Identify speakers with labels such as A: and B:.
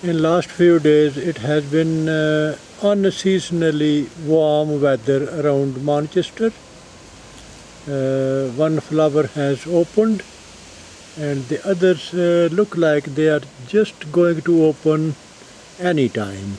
A: In last few days it has been unseasonally warm weather around Manchester. One flower has opened and the others look like they are just going to open any time.